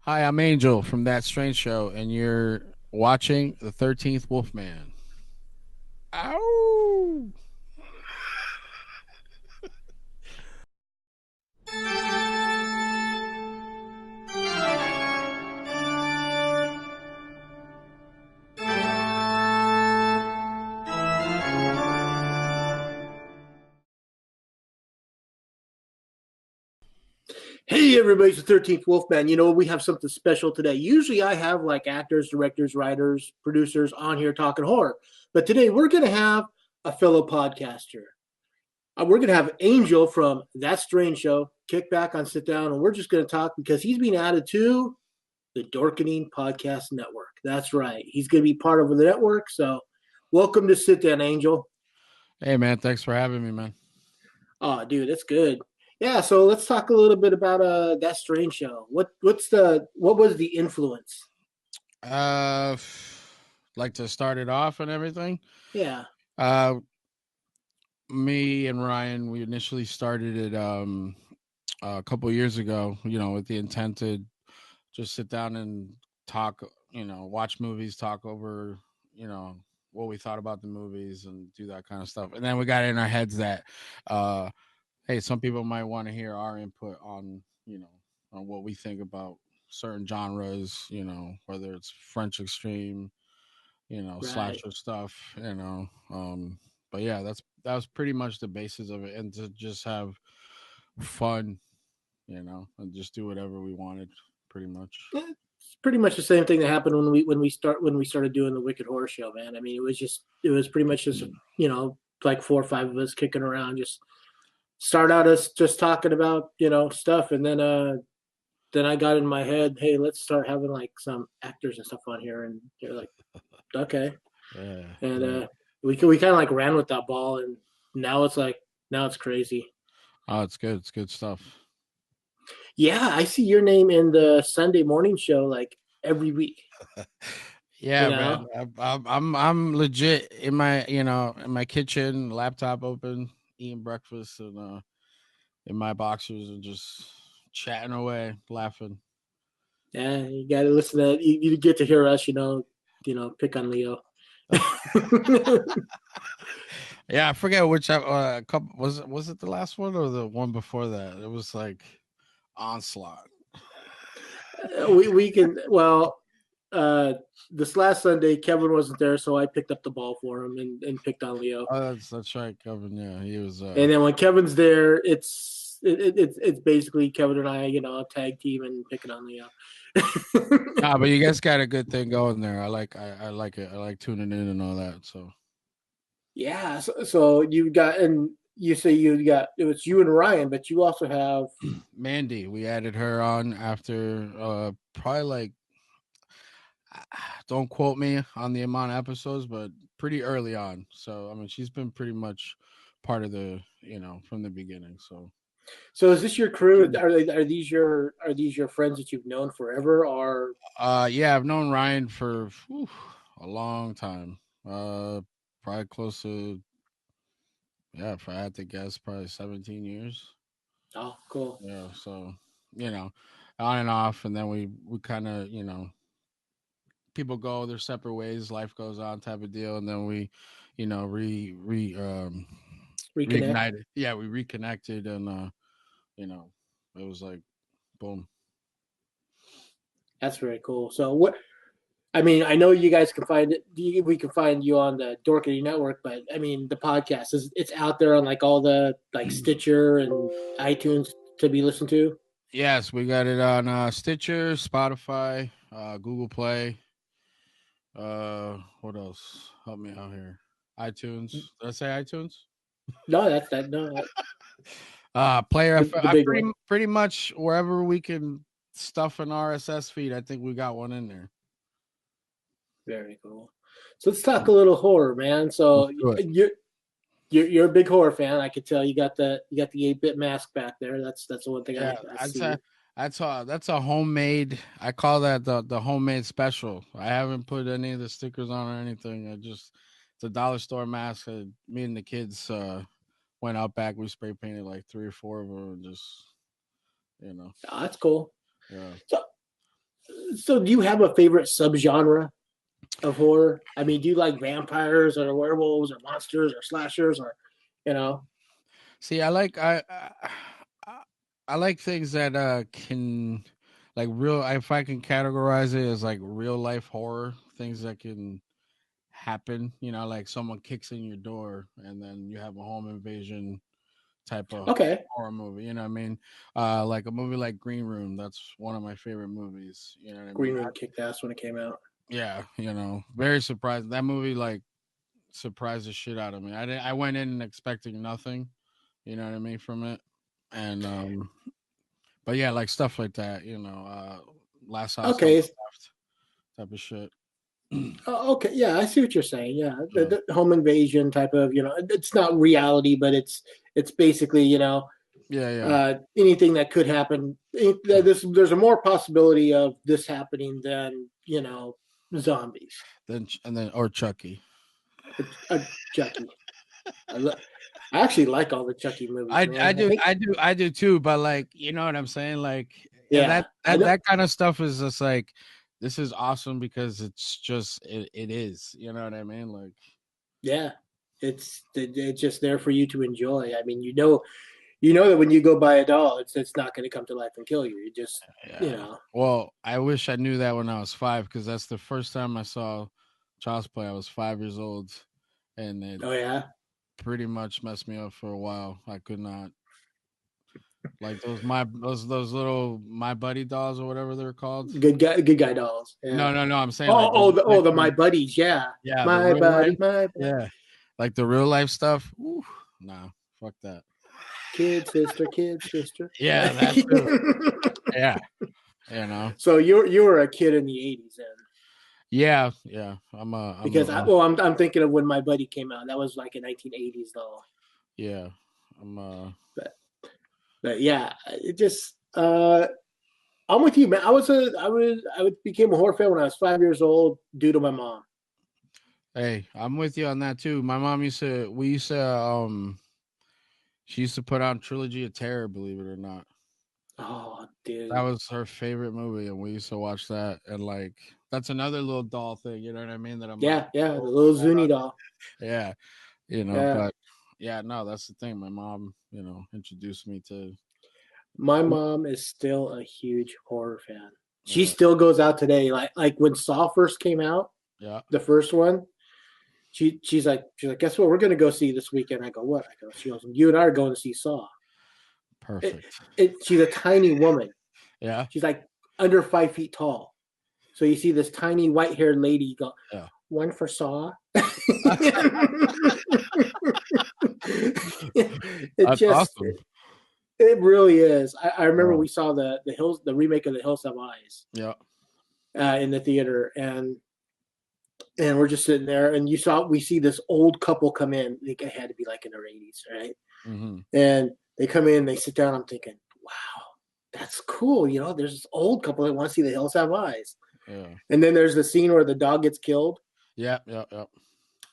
Hi, I'm Angel from That Strange Show, and you're watching the 13th Wolfman. Ow! Hey, everybody, it's the 13th Wolfman. We have something special today. Usually I have like actors, directors, writers, producers on here talking horror. But today we're going to have a fellow podcaster. We're going to have Angel from That Strange Show kick back on Sit Down, and we're just going to talk because he's being added to the Dorkening Podcast Network. That's right. He's going to be part of the network. So welcome to Sit Down, Angel. Hey, man, thanks for having me, man. Oh, dude, that's good. Yeah, so let's talk a little bit about That Strange Show. What was the influence? Uh, like to start it off and everything. Yeah. Uh, Me and Ryan, we initially started it a couple years ago. With the intent to just sit down and talk. Watch movies, talk over. You know what we thought about the movies and do that kind of stuff. And then we got it in our heads that uh hey, some people might want to hear our input on, on what we think about certain genres, whether it's French extreme, Right. slasher stuff, but yeah, that was pretty much the basis of it, and to just have fun, and just do whatever we wanted, pretty much. It's pretty much the same thing that happened when we started doing the Wicked Horror Show, man. I mean, it was pretty much just like four or five of us kicking around, just start out us just talking about stuff, and then I got in my head, hey, let's start having like some actors and stuff on here, and they're like, okay, Yeah, and yeah. we kind of like ran with that ball, and now it's like now it's crazy. Oh, it's good. It's good stuff. Yeah, I see your name in the Sunday morning show like every week. You Yeah, know, man. I'm legit in my in my kitchen, laptop open, eating breakfast, and in my boxers and just chatting away, laughing. yeah, you got to listen to you get to hear us. Pick on Leo. Yeah, I forget which couple was it the last one or the one before that? It was like onslaught. we can well. Uh, this last Sunday, Kevin wasn't there, so I picked up the ball for him and picked on Leo. Oh, that's right, Kevin. Yeah, he was. And then when Kevin's there, it's basically Kevin and I, tag team and picking on Leo. Nah, but you guys got a good thing going there. I like it. I like tuning in and all that. So Yeah, so you got and you say you got it was you and Ryan, but you also have Mandy, we added her on after probably like don't quote me on the amount of episodes, but pretty early on. So I mean, she's been pretty much part of the from the beginning. So so is this your crew? Are these your friends that you've known forever? Or yeah, I've known Ryan for a long time. Probably close to, yeah, if I had to guess, probably 17 years. oh, cool. Yeah, so you know, on and off, and then we kind of people go their separate ways, life goes on, type of deal, and then we, Reconnect. reignited. Yeah, we reconnected, and you know, it was like boom. That's very cool. So what? I mean, I know you guys can find it. We can find you on the Dorkening Network, but I mean, the podcast is it's out there on like all the like Stitcher and iTunes to be listened to. Yes, we got it on Stitcher, Spotify, Google Play. What else? Help me out here. iTunes. Did I say iTunes? No, that's that. No, Player the, FM. the I big one. pretty much wherever we can stuff an RSS feed. I think we got one in there. Very cool. So let's talk a little horror, man. Let's So do it. you're a big horror fan. I could tell you got the 8-bit mask back there. That's the one thing Yeah, I I'd see. say that's a homemade. I call that the homemade special. I haven't put any of the stickers on or anything. It's a dollar store mask. Me and the kids went out back. We spray painted like three or four of them, and just you know, Oh, that's cool. yeah. So So do you have a favorite subgenre of horror? I mean, do you like vampires or werewolves or monsters or slashers or, you know? See, I like things that can like real. If I can categorize it as like real life horror, things that can happen. Like someone kicks in your door and then you have a home invasion type of Okay. horror movie. You know what I mean? Like a movie like Green Room. That's one of my favorite movies. You know what I Green mean? Room kicked ass when it came out. Yeah. Very surprised. That movie like surprised the shit out of me. I went in expecting nothing. You know what I mean from it, and but yeah, like stuff like that. Last house on Okay. the left type of shit. Okay. Yeah, I see what you're saying. Yeah, Yeah. the home invasion type of, it's not reality, but it's basically, Yeah. Yeah. anything that could happen. There's a more possibility of this happening than zombies. And then or Chucky. Chucky. I actually like all the Chucky movies, I man. I do think, I do too, but like you know what I'm saying, like and yeah, that I that know. that kind of stuff is just like this is awesome because it's just it is, you know what I mean, like Yeah, it's just there for you to enjoy. I mean, you know that when you go buy a doll, it's not going to come to life and kill you. You just, yeah. Well, I wish I knew that when I was 5 because that's the first time I saw Child's Play. I was 5 years old, and it oh yeah, pretty much messed me up for a while. I could not like those little My Buddy dolls or whatever they're called. good guy dolls. Yeah. No. I'm saying Oh, like those the my buddies. Yeah, yeah, the my real life. buddy, my buddy. Yeah, like the real life stuff. Ooh, nah, fuck that. Kid sister. Yeah, that too. Yeah, you know. So you were a kid in the '80s then, Yeah, yeah. because I'm thinking of when my buddy came out. That was like a 1980s doll. yeah. I'm But but yeah, it just I'm with you, man. I became a horror fan when I was 5 years old due to my mom. Hey, I'm with you on that too. My mom she used to put on Trilogy of Terror, believe it or not. Oh, dude. That was her favorite movie, and we used to watch that. And like, that's another little doll thing, you know what I mean? That I'm like, Yeah, the oh, little Zuni doll. yeah, Yeah. but yeah, no, that's the thing. My mom, introduced me to, My mom is still a huge horror fan. She yeah, still goes out today. Like when Saw first came out, yeah, the first one, she's like, guess what? We're gonna go see this weekend. I go, what? I go, she goes, you and I are going to see Saw. perfect. She's a tiny woman. Yeah, She's like under 5 feet tall. So you see this tiny white haired lady go, yeah, one for Saw. it that's just awesome. it really is. I remember Yeah, we saw the remake of The Hills Have Eyes yeah, in the theater, and we're just sitting there, and we see this old couple come in. I think it had to be like in their 80s, right? mm-hmm. And they come in, they sit down. I'm thinking, wow, that's cool. There's this old couple that want to see The Hills Have Eyes. Yeah, And then there's the scene where the dog gets killed. yeah, yeah, yeah.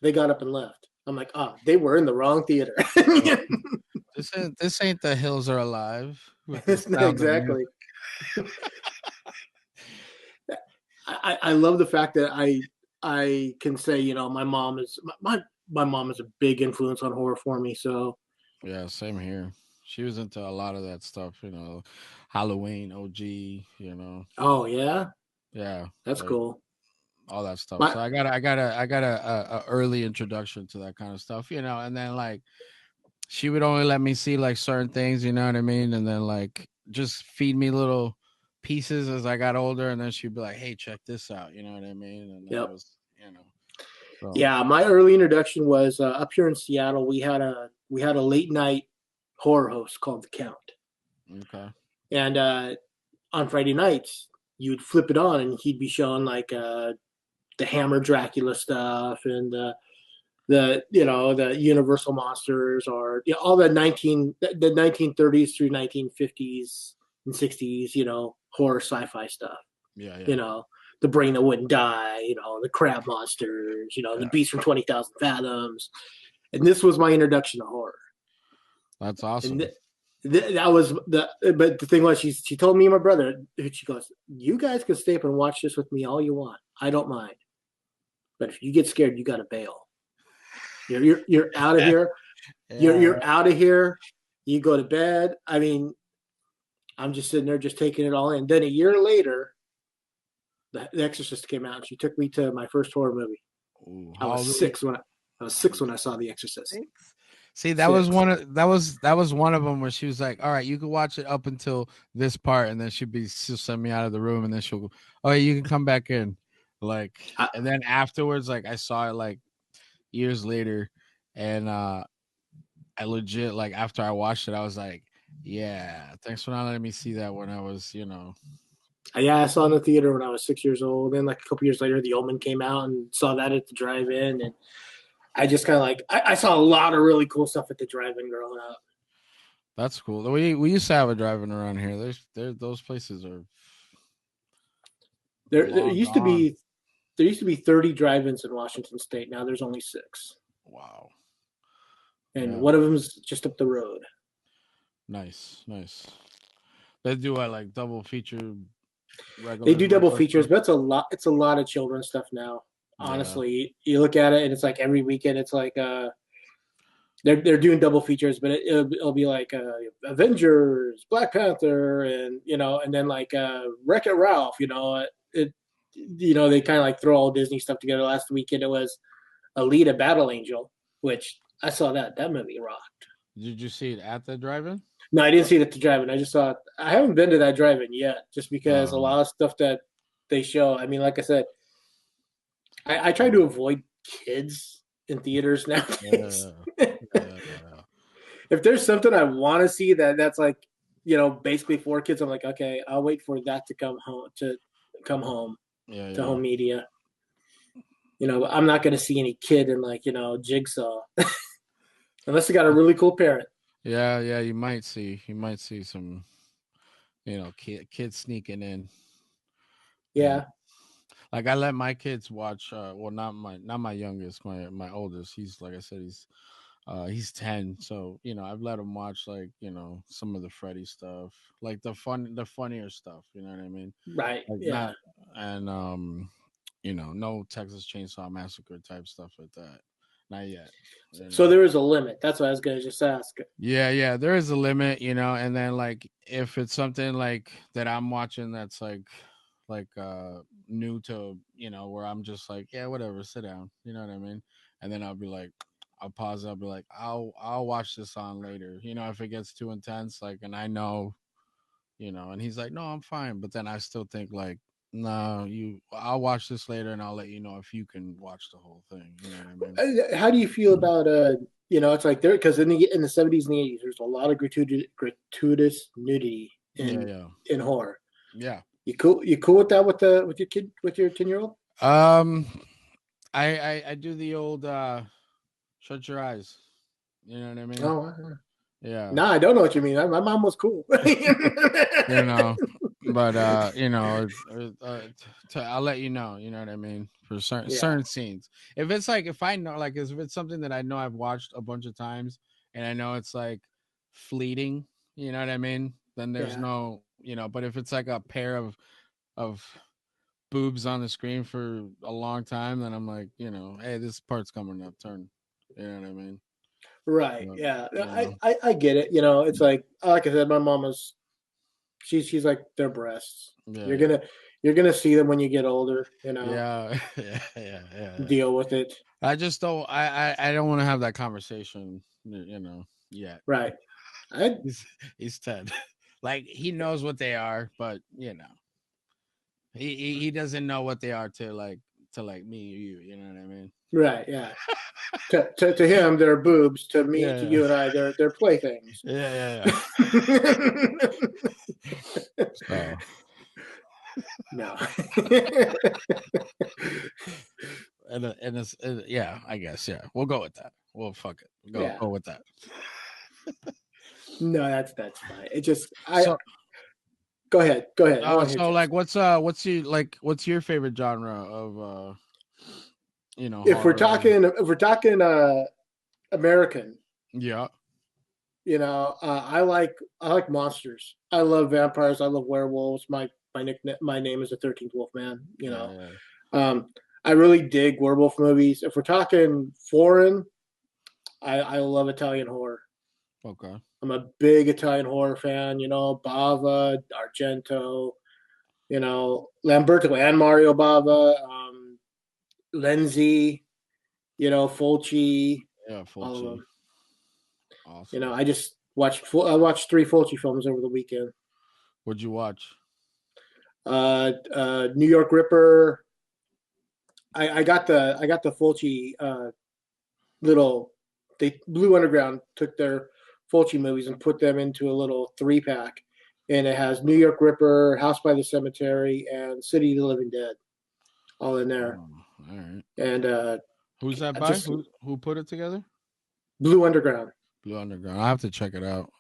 They got up and left. I'm like, they were in the wrong theater. This ain't The Hills Are Alive with the sound of music. Exactly. I love the fact that I can say, my mom is my mom is a big influence on horror for me. So Yeah, same here. She was into a lot of that stuff, Halloween, OG, oh yeah, yeah, that's like cool. all that stuff. My So I got a early introduction to that kind of stuff, and then like she would only let me see like certain things, you know what I mean, and then like just feed me little pieces as I got older, and then she'd be like, "Hey, check this out," you know what I mean, and then I Yep. was, so Yeah, my early introduction was up here in Seattle. We had a late night horror host called The Count, okay, and on Friday nights you'd flip it on, and he'd be showing like the Hammer Dracula stuff and the Universal monsters, or all the 1930s through 1950s and 60s horror sci-fi stuff. yeah, yeah, The brain that wouldn't die, the crab monsters, the yeah, beast from 20,000 fathoms. And this was my introduction to horror. that's And awesome. That was but the thing was, she told me and my brother, she goes, "You guys can stay up and watch this with me all you want. I don't mind. But if you get scared, you got to bail. You're out of here. Yeah. You're out of here. You go to bed." I mean, I'm just sitting there, just taking it all in. Then a year later, The Exorcist came out, and she took me to my first horror movie. Ooh, I how was old were you? 6 when I was 6 when I saw The Exorcist. 6? See, that was 6. one of them where she was like, "All right, you can watch it up until this part," and then she'll send me out of the room, and then she'll go, "Oh, you can come back in." Like, I, and then afterwards, like I saw it like years later, and I legit like after I watched it, I was like, "Yeah, thanks for not letting me see that when I was, yeah, I saw it in the theater when I was 6 years old. Then, like a couple years later, The Omen came out, and saw that at the drive-in. And I just kind of like I saw a lot of really cool stuff at the drive-in growing up. That's cool." We used to have a driving around here. Those places are There long used to gone. be 30 drive-ins in Washington State. Now there's only 6, Wow. and Yeah. one of them's just up the road. Nice, nice. They do a like double feature They regular do double regular features, stuff. but it's a lot. It's a lot of children's stuff now. Yeah. Honestly, you look at it, and it's like every weekend. It's like they're doing double features, but it'll be like Avengers, Black Panther, and and then like Wreck It Ralph. They kind of like throw all Disney stuff together. Last weekend it was Alita Battle Angel, which I saw that movie rocked. Did you see it at the drive-in? No, I didn't see it at the drive-in. I just saw it. I haven't been to that drive-in yet, just because a Um, lot of stuff that they show. I mean, like I said, I try to yeah, avoid kids in theaters nowadays. yeah, yeah. If there's something I want to see that's like basically for kids, I'm like, okay, I'll wait for that to come home Yeah, to yeah. home media. I'm not going to see any kid in like Jigsaw unless they got a really cool parent. Yeah, yeah, you might see some, kids sneaking in. Yeah. Yeah, Like I let my kids watch well not my youngest, my oldest. He's like I said, he's 10. So, I've let him watch like, some of the Freddy stuff, like the funnier stuff, you know what I mean? right. Like Yeah. not and no Texas Chainsaw Massacre type stuff like that. Not yet. You So know. there is a limit. That's what I was going to just ask. Yeah, yeah, there is a limit, and then like if it's something like that I'm watching that's like new to, where I'm just like, yeah, whatever, sit down. You know what I mean? And then I'll be like I'll pause, I'll be like, I'll watch this on later. If it gets too intense, like and I know, and he's like, no, I'm fine. But then I still think like, no, I'll watch this later and I'll let you know if you can watch the whole thing. You know what I mean? How do you feel about it's like there because in the 70s and the 80s there's a lot of gratuitous nudity Yeah, in yeah. horror. Yeah. You cool with that with your kid with your 10-year-old? Um I do the old shut your eyes. You know what I mean? Oh, Yeah. no, I don't know what you mean. My mom was cool. You know, but I'll let you know. You know what I mean, for Yeah, certain scenes. If I know, like, if it's something that I know I've watched a bunch of times and I know it's like fleeting, you know what I mean, then there's yeah. no, but if it's like a pair of boobs on the screen for a long time, then I'm like, hey, this part's coming up, turn. You know what I mean? Right. But, Yeah. you I, know, I I get it. It's like I said, my mom was she's like their breasts. yeah, You're yeah, gonna you're gonna see them when you get older. yeah, yeah, yeah, yeah. Deal with it. I just don't. I don't want to have that conversation. Yet. Right. I He's 10. Like he knows what they are, but he doesn't know what they are to like me or you. You know what I mean? right. Yeah. To him, they're boobs. To me, to Yeah, you and I, they're playthings. yeah, yeah, yeah. So No. and it's yeah, I guess yeah. We'll go with that. We'll fuck it. Yeah. Go with that. No, that's fine. It just I So go ahead. Go ahead. I want to hear so like Jason. what's your favorite genre of If we're horror? talking, American, Yeah. I like monsters. I love vampires. I love werewolves. My name is the 13th Wolfman. Yeah, yeah. Um, I really dig werewolf movies. If we're talking foreign, I love Italian horror. Okay. I'm a big Italian horror fan. Bava, Argento, Lamberto and Mario Bava, Lenzi, Fulci, Yeah, all of Fulci. them. Awesome. I watched three Fulci films over the weekend. What'd you watch? New York Ripper. I got the Fulci little. They Blue Underground took their Fulci movies and put them into a little 3-pack, and it has New York Ripper, House by the Cemetery, and City of the Living Dead all in there. Oh, all right. And Who's that I by? just Who put it together? Blue Underground. Blue Underground. I have to check it out.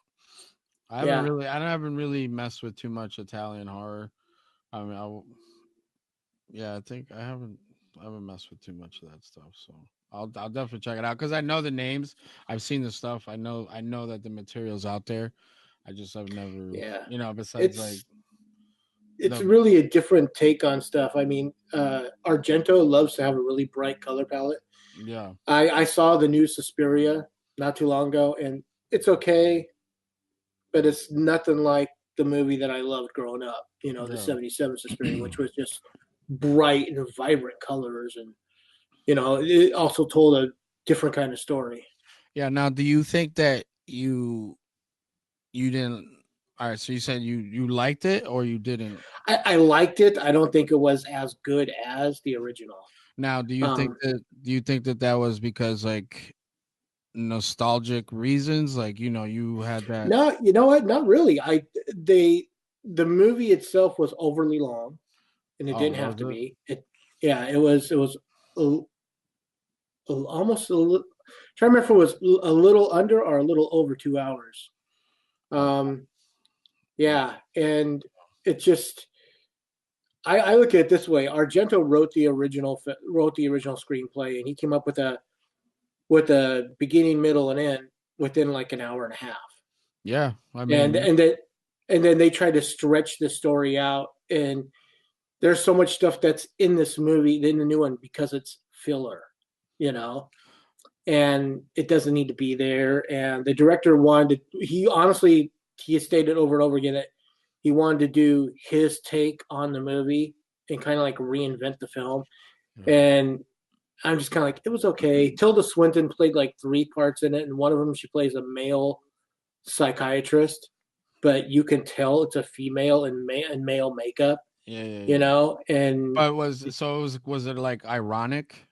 Yeah, I haven't really messed with too much Italian horror. I mean, yeah, I think I haven't messed with too much of that stuff. So I'll definitely check it out because I know the names. I've seen the stuff. I know that the material's out there. I just have never, yeah. besides like It's the really a different take on stuff. I mean, Argento loves to have a really bright color palette. yeah I saw the new Suspiria not too long ago, and it's okay, but it's nothing like the movie that I loved growing up. The yeah '77 Suspiria, which was just bright and vibrant colors, and it also told a different kind of story. yeah. Now, do you think that you didn't? All right, so you said you liked it or you didn't? I liked it. I don't think it was as good as the original. Now, Um, do you think that that was because like nostalgic reasons? Like you had that. No, you know what? Not really. The movie itself was overly long, and it Oh, didn't have was to it? be. Yeah, it was a, almost a little. Trying to remember if it was a little under or a little over 2 hours. Okay. Um, yeah, and it just. I look at it this way: Argento wrote the original screenplay, and he came up with a beginning, middle, and end within like an hour and a half. Yeah, I and mean, and then and then they try to stretch the story out, and there's so much stuff that's in this movie in the new one because it's filler, you know and it doesn't need to be there. And the director he stated over and over again that he wanted to do his take on the movie and kind of like reinvent the film. yeah. And I'm just kind of like, it was okay. Tilda Swinton played like three parts in it, and one of them she plays a male psychiatrist, but you can tell it's a female in male makeup, Yeah, yeah, yeah. and But was it like ironic,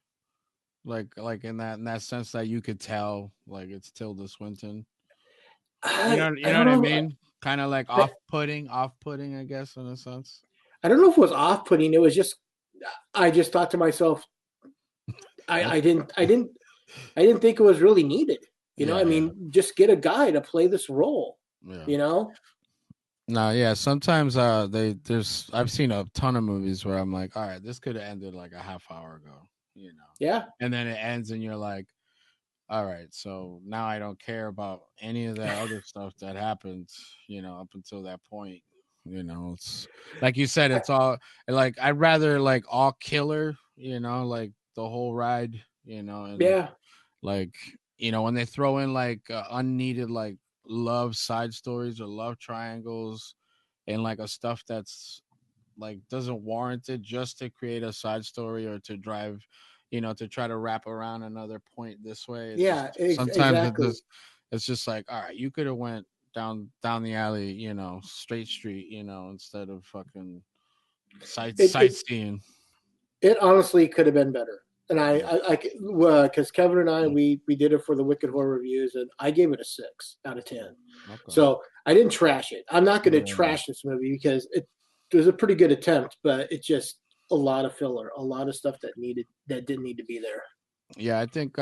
like in that sense that you could tell like it's Tilda Swinton. You I know don't what I know. mean? Kind of like off putting, I guess, in a sense. I don't know if it was off putting. It was just I just thought to myself, I, That's I didn't I didn't I didn't think it was really needed. I yeah, yeah, mean, just get a guy to play this role. yeah. You know, No, yeah. Sometimes there's I've seen a ton of movies where I'm like, all right, this could have ended like a half hour ago, yeah, and then it ends, and you're like, all right, so now I don't care about any of that other stuff that happened, up until that point. It's like you said, it's all like I'd rather like all killer, like the whole ride, and yeah, like when they throw in like unneeded like love side stories or love triangles and like a stuff that's like doesn't warrant it just to create a side story or to drive, to try to wrap around another point this way. It's yeah, just sometimes exactly. it's just like, all right, you could have went down the alley, straight street, instead of fucking It it sightseeing. it honestly could have been better. And Yeah. because Kevin and I we did it for the Wicked Horror reviews, and I gave it a 6 out of 10. Okay. So I didn't trash it. I'm not going to Yeah. trash this movie because it was a pretty good attempt, but it's just a lot of filler, a lot of stuff that didn't need to be there. Yeah, I think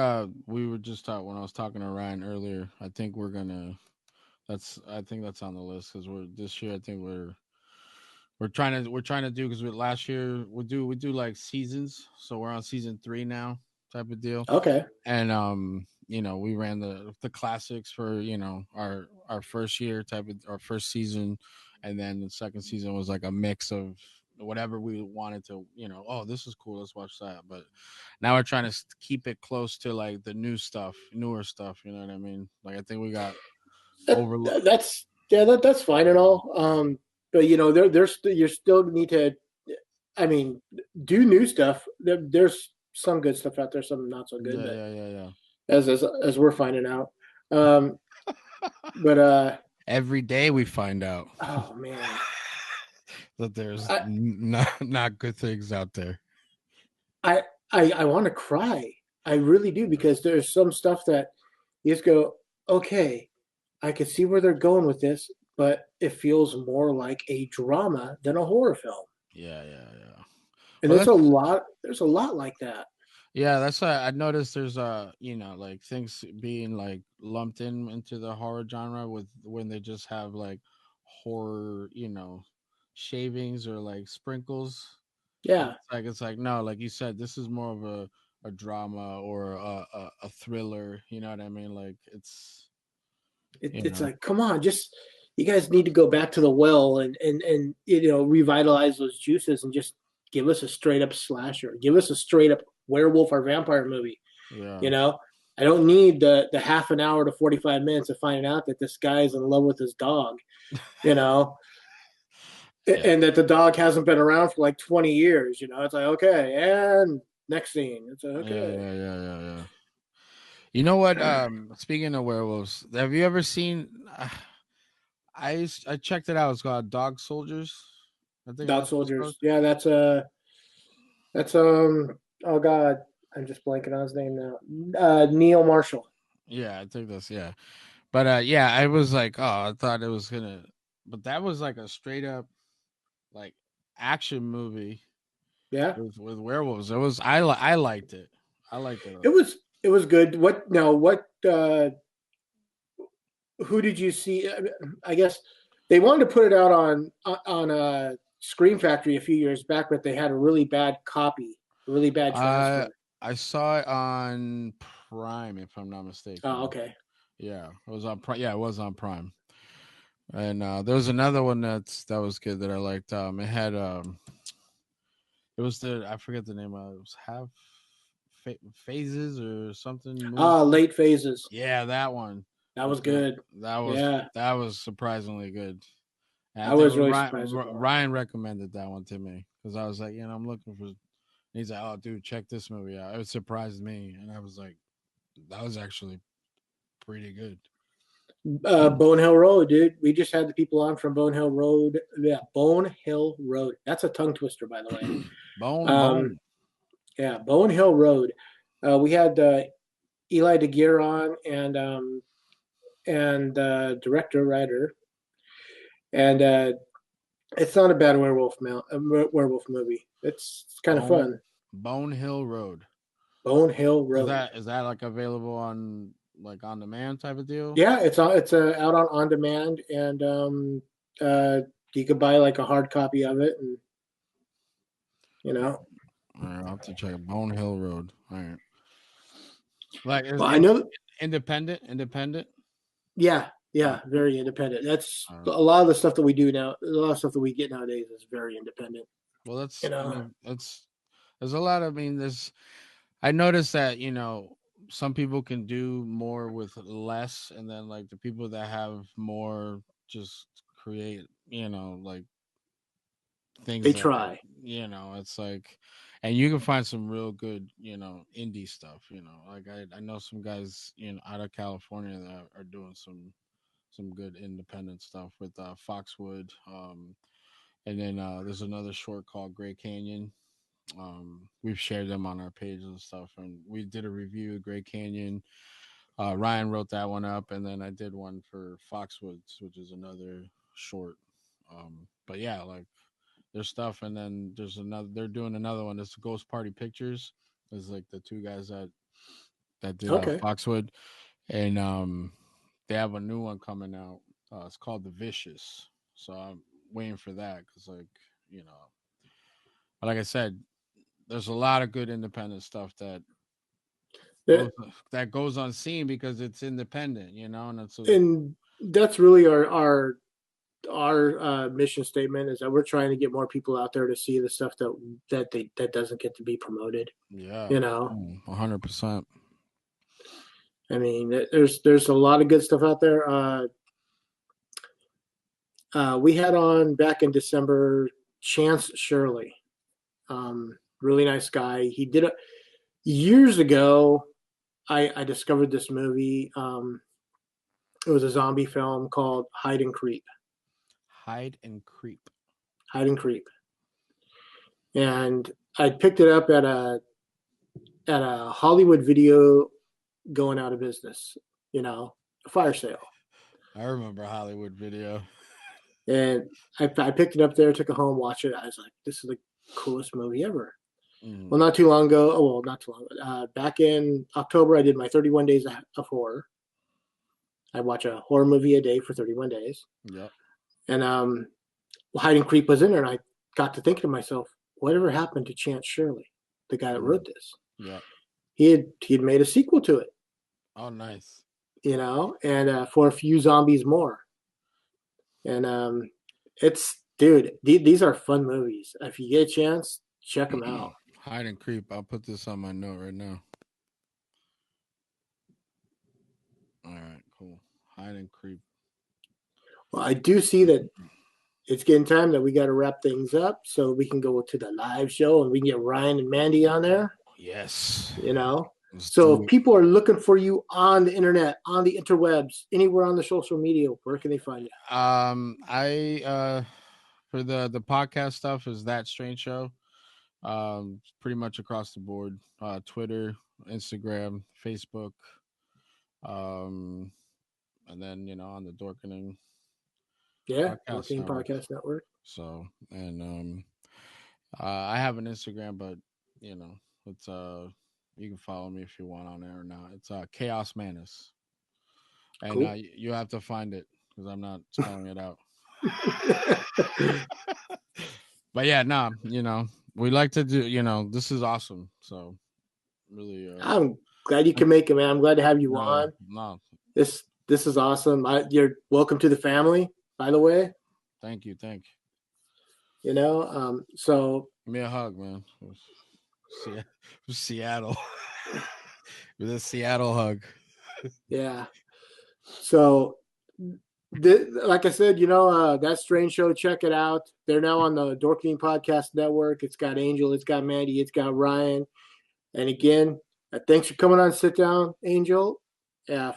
we were just talking when I was talking to Ryan earlier. I think we're gonna. I think that's on the list because we're this year. I think we're trying to do because last year we do like seasons, so we're on season 3 now, type of deal. Okay. And we ran the classics for our first year type of our first season, and then the second season was like a mix of whatever we wanted to. Oh, this is cool. Let's watch that. But now we're trying to keep it close to like the newer stuff. You know what I mean? Like I think we got over. That's fine and all. But there's you still need to. I mean, do new stuff. There's some good stuff out there, some not so good. Yeah, But yeah, yeah, yeah. as we're finding out, um, but Every day we find out oh man, that there's I not good things out there. I I want to cry. I really do because there's some stuff that you just go, okay, I can see where they're going with this, but it feels more like a drama than a horror film. Yeah, yeah, yeah. And Well, there's a that's lot. There's a lot like that. yeah, that's why I noticed there's like things being like lumped into the horror genre with when they just have like horror, shavings or like sprinkles. And Yeah, it's like no, like you said, this is more of a drama or a thriller. You know what I mean? Like it's you it's know like, come on, just you guys need to go back to the well and revitalize those juices and just give us a straight up slasher. Give us a straight up werewolf or vampire movie. yeah You know, I don't need the half an hour to 45 minutes of finding out that this guy is in love with his dog. You know, yeah and that the dog hasn't been around for like 20 years. It's like, okay, and next scene. It's like, yeah okay. yeah yeah yeah yeah. You know what? Speaking of werewolves, have you ever seen? I checked it out. It's called Dog Soldiers. I think Dog that's what it's called. soldiers. Yeah, that's oh god, I'm just blanking on his name now. Neil Marshall. Yeah, I think that's yeah. But yeah, I was like, oh, I thought it was gonna, but that was like a straight up like action movie Yeah. with werewolves. It was I liked it. I liked it. It was good. What no, what who did you see? I guess they wanted to put it out on Scream Factory a few years back, but they had a really bad copy, really bad I transfer. I saw it on Prime, if I'm not Oh, mistaken. okay. Yeah, it was on Prime. Yeah, it was on Prime. And there was another one that was good that I liked. It had it was the I forget the name of it. It was half phases or something movie. Late phases. Yeah, that one. That was good. That was Yeah, that was surprisingly good. And I I think was really surprised with that one. Ryan recommended that one to me because I was like, I'm looking for. He's like, oh, dude, check this movie out. It surprised me, and I was like, that was actually pretty good. Bone Hill Road, dude. We just had the people on from Bone Hill Road. Yeah, Bone Hill Road. That's a tongue twister, by the way. Um, Bone. yeah, Bone Hill Road. We had Eli DeGear on and director writer, and it's not a bad werewolf movie. It's kind of Bone fun. Bone Hill Road. Bone Hill Is Road. that like available on like on demand type of deal? Yeah, it's out on demand, and uh, you could buy like a hard copy of it, and you know. All right, I'll have to check it. Bone Hill Road. All right. Like is Well, I know. independent. Yeah, All right. yeah, very independent. That's All a right. lot of the stuff that we do now. A lot of stuff that we get nowadays is very independent. Well, You that's. I know, mean, there's a lot. There's. I noticed that some people can do more with less, and then like the people that have more just create. Like things they that try. it's like, and you can find some real good indie stuff. Like I know some guys out of California that are doing some good independent stuff with Foxwood. And then there's another short called Gray Canyon. We've shared them on our page and stuff, and we did a review of Gray Canyon. Ryan wrote that one up, and then I did one for Foxwoods, which is another short. But yeah, like there's stuff, and then there's another. They're doing another one. It's Ghost Party Pictures. It's like the two guys that did Okay. Foxwood, and they have a new one coming out. It's called The Vicious. So I'm waiting for that because you know, like I said, there's a lot of good independent stuff that That, that goes unseen because it's independent, you know, and that's really our mission statement is that we're trying to get more people out there to see the stuff that doesn't get to be promoted. yeah, You know, 100%. I mean, there's a lot of good stuff out there. We had on back in December Chance Shirley, really nice guy. He did it years ago. I discovered this movie. It was a zombie film called Hide and Creep. Hide and Creep. Hide and Creep. And I picked it up at a Hollywood Video going out of business, a fire sale. I remember Hollywood Video. And I picked it up there, took it home, watched it. I was like, this is the coolest movie ever. Well, not too long ago. Oh, well, not too long. Back in October, I did my 31 days of horror. I watch a horror movie a day for 31 days. Yep. And Hide and Creep was in there, and I got to thinking to myself, whatever happened to Chance Shirley, the guy that wrote this? Yeah. He had made a sequel to it. Oh, nice. And for a few zombies more. And these are fun movies. If you get a chance, check them out. Hide and Creep. I'll put this on my note right now. All right, cool. Hide and Creep. Well, I do see that it's getting time that we got to wrap things up so we can go to the live show and we can get Ryan and Mandy on there. Yes. So if people are looking for you on the internet, on the interwebs, anywhere on the social media, where can they find you? I for the podcast stuff is That Strange Show. Pretty much across the board. Twitter, Instagram, Facebook. And then on the Dorkening. Dorkening Podcast Network. So and I have an Instagram, but it's you can follow me if you want on there or not. It's Chaos Manus. And cool. You have to find it because I'm not spelling it out. But yeah, we like to do, this is awesome. So really I'm glad you can make it, man. I'm glad to have you on. No. This is awesome. You're welcome to the family, by the way. Thank you. So give me a hug, man. Seattle. With a Seattle hug. Yeah. So like I said, That Strange Show, check it out. They're now on the Dorkening Podcast Network. It's got Angel, it's got Mandy, it's got Ryan. And again, thanks for coming on Sit Down, Angel.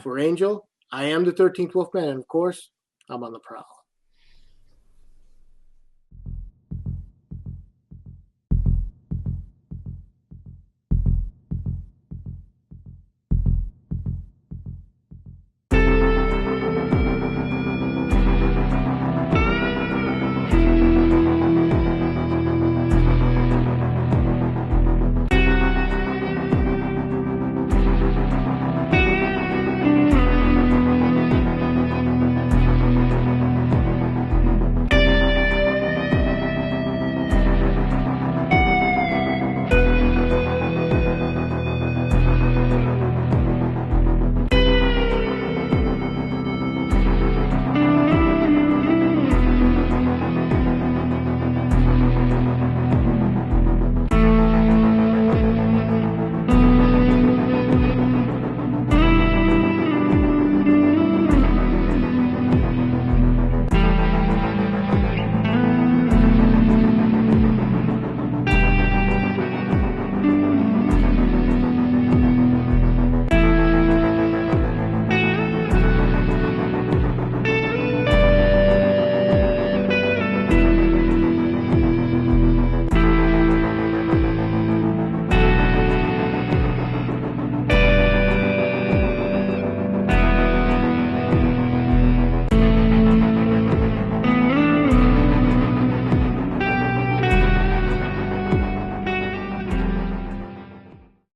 For Angel, I am the 13th Wolfman, and of course, I'm on the prowl.